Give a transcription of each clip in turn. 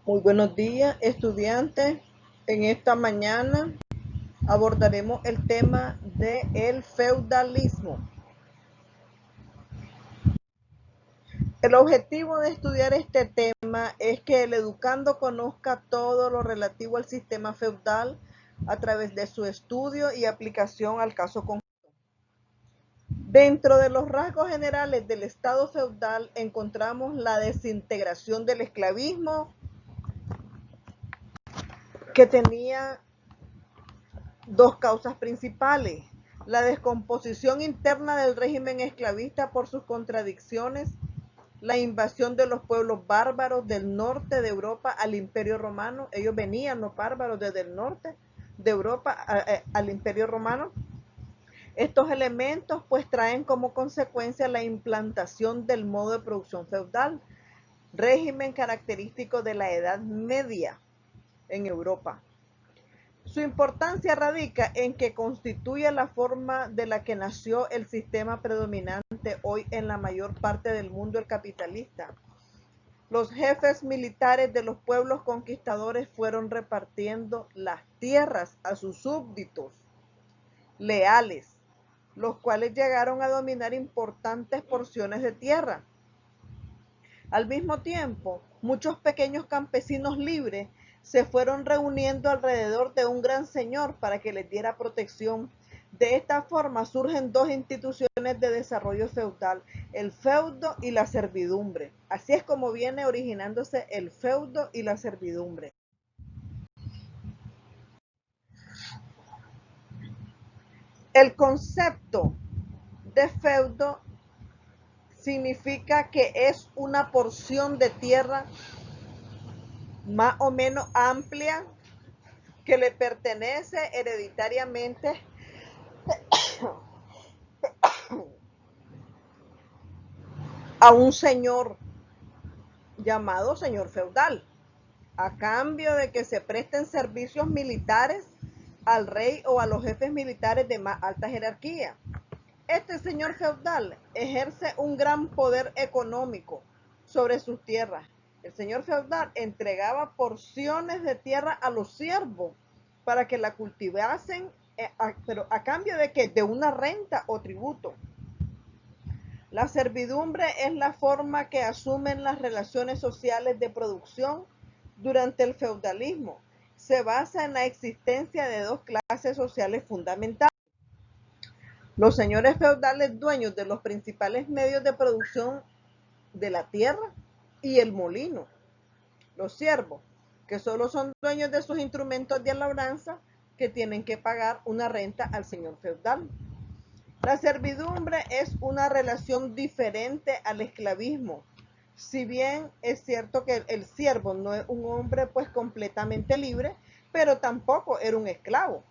Muy buenos días, estudiantes. En esta mañana abordaremos el tema del feudalismo. El objetivo de estudiar este tema es que el educando conozca todo lo relativo al sistema feudal a través de su estudio y aplicación al caso concreto. Dentro de los rasgos generales del estado feudal encontramos la desintegración del esclavismo, que tenía dos causas principales: la descomposición interna del régimen esclavista por sus contradicciones, la invasión de los pueblos bárbaros del norte de Europa al Imperio Romano. Ellos venían, los bárbaros, desde el norte de Europa al Imperio Romano. Estos elementos pues traen como consecuencia la implantación del modo de producción feudal, régimen característico de la Edad Media en Europa. Su importancia radica en que constituye la forma de la que nació el sistema predominante hoy en la mayor parte del mundo, el capitalista. Los jefes militares de los pueblos conquistadores fueron repartiendo las tierras a sus súbditos leales, los cuales llegaron a dominar importantes porciones de tierra. Al mismo tiempo, muchos pequeños campesinos libres se fueron reuniendo alrededor de un gran señor para que les diera protección. De esta forma surgen dos instituciones de desarrollo feudal: el feudo y la servidumbre. Así es como viene originándose el feudo y la servidumbre. El concepto de feudo significa que es una porción de tierra más o menos amplia que le pertenece hereditariamente a un señor llamado señor feudal, a cambio de que se presten servicios militares al rey o a los jefes militares de más alta jerarquía. Este señor feudal ejerce un gran poder económico sobre sus tierras. El señor feudal entregaba porciones de tierra a los siervos para que la cultivasen, pero a cambio de que de una renta o tributo. La servidumbre es la forma que asumen las relaciones sociales de producción durante el feudalismo. Se basa en la existencia de dos clases sociales fundamentales: los señores feudales, dueños de los principales medios de producción de la tierra, y el molino; los siervos, que solo son dueños de sus instrumentos de labranza, que tienen que pagar una renta al señor feudal. La servidumbre es una relación diferente al esclavismo. Si bien es cierto que el siervo no es un hombre pues completamente libre, pero tampoco era un esclavo.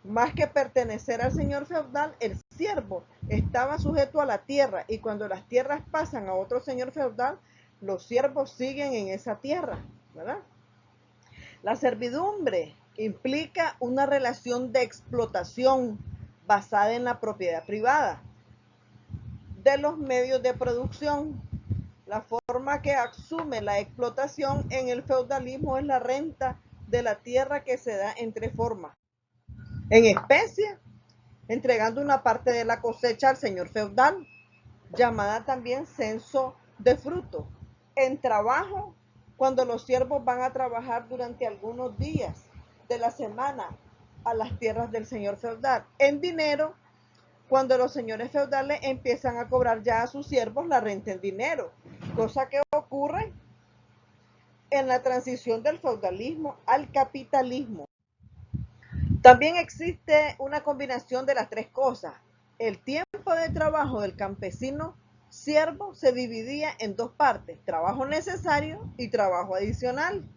Más que pertenecer al señor feudal, el siervo estaba sujeto a la tierra, y cuando las tierras pasan a otro señor feudal, los siervos siguen en esa tierra, ¿verdad? La servidumbre implica una relación de explotación basada en la propiedad privada de los medios de producción. La forma que asume la explotación en el feudalismo es la renta de la tierra, que se da en tres formas: en especie, entregando una parte de la cosecha al señor feudal, llamada también censo de fruto; en trabajo, cuando los siervos van a trabajar durante algunos días de la semana a las tierras del señor feudal; en dinero, cuando los señores feudales empiezan a cobrar ya a sus siervos la renta en dinero, cosa que ocurre en la transición del feudalismo al capitalismo. También existe una combinación de las tres cosas. El tiempo de trabajo del campesino siervo se dividía en dos partes: trabajo necesario y trabajo adicional.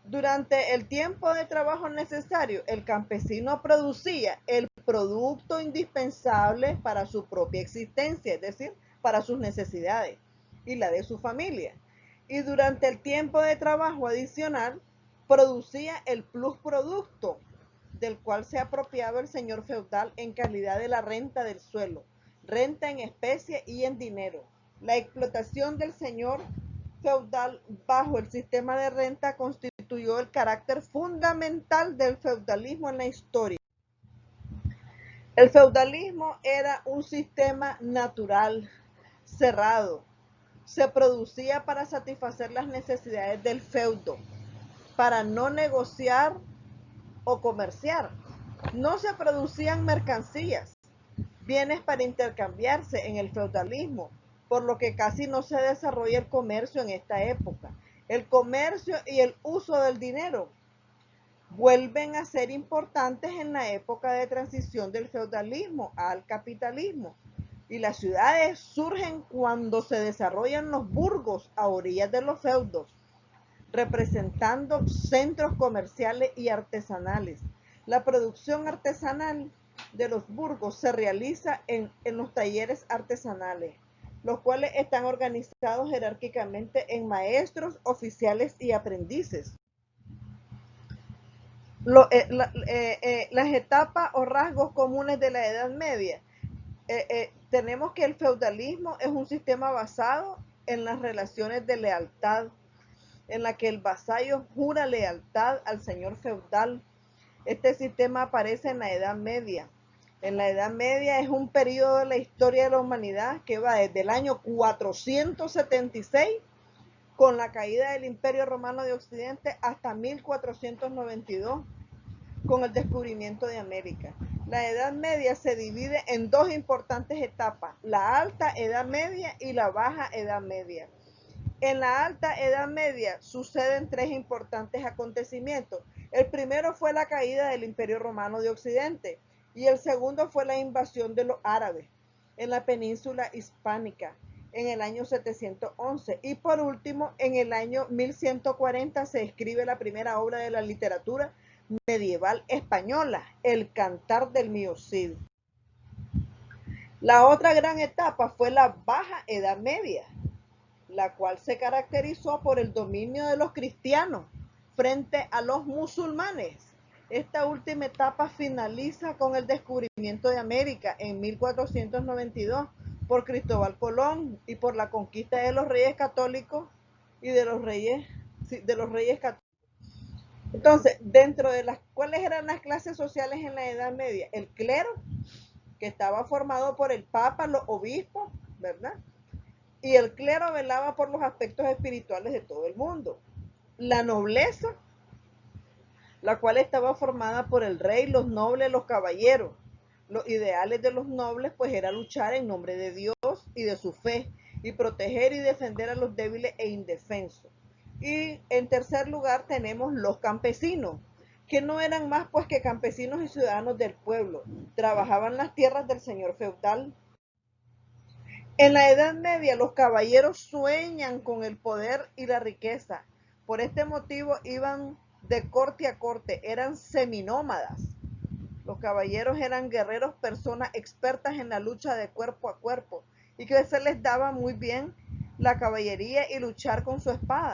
Durante el tiempo de trabajo necesario, el campesino producía el producto indispensable para su propia existencia, es decir, para sus necesidades y la de su familia. Y durante el tiempo de trabajo adicional, producía el plusproducto, del cual se apropiaba el señor feudal en calidad de la renta del suelo, renta en especie y en dinero. La explotación del señor feudal bajo el sistema de renta constituyó el carácter fundamental del feudalismo en la historia. El feudalismo era un sistema natural, cerrado. Se producía para satisfacer las necesidades del feudo, para no negociar o comerciar. No se producían mercancías, bienes para intercambiarse en el feudalismo, por lo que casi no se desarrolla el comercio en esta época. El comercio y el uso del dinero vuelven a ser importantes en la época de transición del feudalismo al capitalismo. Y las ciudades surgen cuando se desarrollan los burgos a orillas de los feudos, representando centros comerciales y artesanales. La producción artesanal de los burgos se realiza en los talleres artesanales, los cuales están organizados jerárquicamente en maestros, oficiales y aprendices. Las etapas o rasgos comunes de la Edad Media. Tenemos que el feudalismo es un sistema basado en las relaciones de lealtad, en la que el vasallo jura lealtad al señor feudal. Este sistema aparece en la Edad Media. En la Edad Media es un periodo de la historia de la humanidad que va desde el año 476, con la caída del Imperio Romano de Occidente, hasta 1492, con el descubrimiento de América. La Edad Media se divide en dos importantes etapas: la Alta Edad Media y la Baja Edad Media. En la Alta Edad Media suceden tres importantes acontecimientos. El primero fue la caída del Imperio Romano de Occidente y el segundo fue la invasión de los árabes en la península hispánica en el año 711. Y por último, en el año 1140 se escribe la primera obra de la literatura medieval española, El Cantar del Mío Cid. La otra gran etapa fue la Baja Edad Media, la cual se caracterizó por el dominio de los cristianos frente a los musulmanes. Esta última etapa finaliza con el descubrimiento de América en 1492 por Cristóbal Colón y por la conquista de los reyes católicos y de los reyes católicos. Entonces, dentro de ¿cuáles eran las clases sociales en la Edad Media? El clero, que estaba formado por el papa, los obispos, ¿verdad? Y el clero velaba por los aspectos espirituales de todo el mundo. La nobleza, la cual estaba formada por el rey, los nobles, los caballeros. Los ideales de los nobles pues era luchar en nombre de Dios y de su fe, y proteger y defender a los débiles e indefensos. Y en tercer lugar tenemos los campesinos, que no eran más pues que campesinos y ciudadanos del pueblo. Trabajaban las tierras del señor feudal. En la Edad Media los caballeros sueñan con el poder y la riqueza. Por este motivo iban de corte a corte, eran seminómadas. Los caballeros eran guerreros, personas expertas en la lucha de cuerpo a cuerpo, y que se les daba muy bien la caballería y luchar con su espada.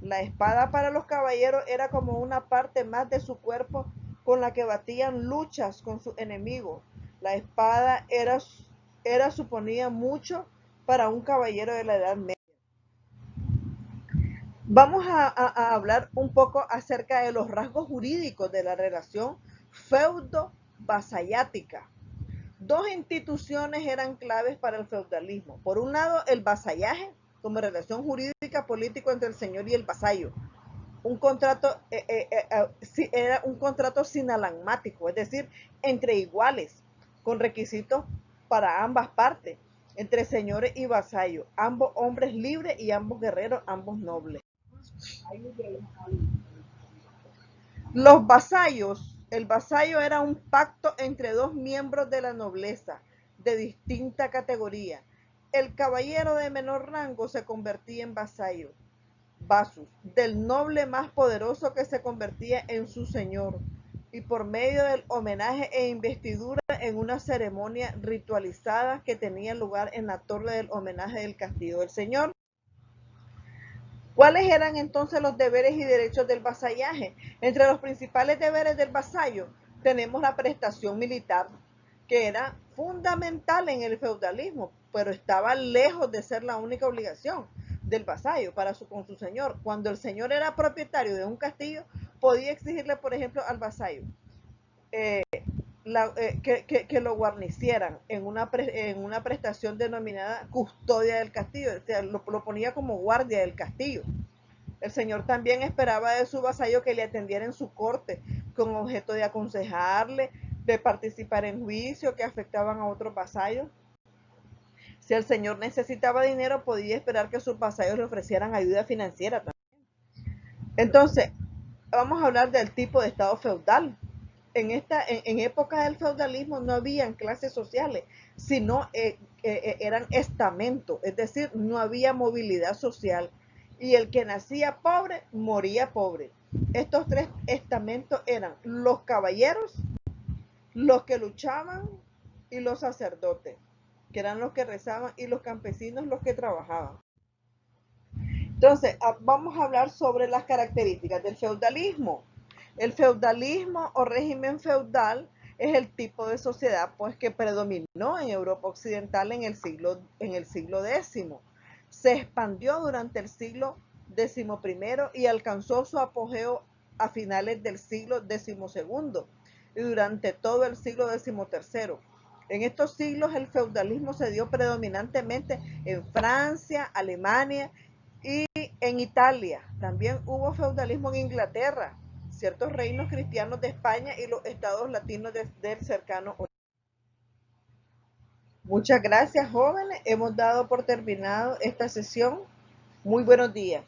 La espada para los caballeros era como una parte más de su cuerpo con la que batían luchas con sus enemigos. La espada suponía mucho para un caballero de la Edad Media. Vamos a hablar un poco acerca de los rasgos jurídicos de la relación feudo-vasallática. Dos instituciones eran claves para el feudalismo. Por un lado, el vasallaje como relación jurídica política entre el señor y el vasallo. Era un contrato sinalagmático, es decir, entre iguales, con requisitos para ambas partes, entre señores y vasallos, ambos hombres libres y ambos guerreros, ambos nobles. Los vasallos, el vasallo era un pacto entre dos miembros de la nobleza de distinta categoría. El caballero de menor rango se convertía en vasallo, vasus, del noble más poderoso, que se convertía en su señor, y por medio del homenaje e investidura en una ceremonia ritualizada que tenía lugar en la torre del homenaje del castillo del señor. ¿Cuáles eran entonces los deberes y derechos del vasallaje? Entre los principales deberes del vasallo tenemos la prestación militar, que era fundamental en el feudalismo, pero estaba lejos de ser la única obligación. del vasallo con su señor. Cuando el señor era propietario de un castillo, podía exigirle, por ejemplo, al vasallo que lo guarnicieran en una prestación denominada custodia del castillo, o sea, lo ponía como guardia del castillo. El señor también esperaba de su vasallo que le atendiera en su corte, con objeto de aconsejarle, de participar en juicios que afectaban a otros vasallos. Si el señor necesitaba dinero, podía esperar que sus vasallos le ofrecieran ayuda financiera también. Entonces, vamos a hablar del tipo de estado feudal. En época del feudalismo no habían clases sociales, sino eran estamentos, es decir, no había movilidad social y el que nacía pobre moría pobre. Estos tres estamentos eran los caballeros, los que luchaban y los sacerdotes, que eran los que rezaban, y los campesinos, los que trabajaban. Entonces, vamos a hablar sobre las características del feudalismo. El feudalismo o régimen feudal es el tipo de sociedad pues, que predominó en Europa Occidental en el siglo X. Se expandió durante el siglo XI y alcanzó su apogeo a finales del siglo XII y durante todo el siglo XIII. En estos siglos el feudalismo se dio predominantemente en Francia, Alemania y en Italia. También hubo feudalismo en Inglaterra, ciertos reinos cristianos de España y los estados latinos del cercano oriente. Muchas gracias, jóvenes. Hemos dado por terminado esta sesión. Muy buenos días.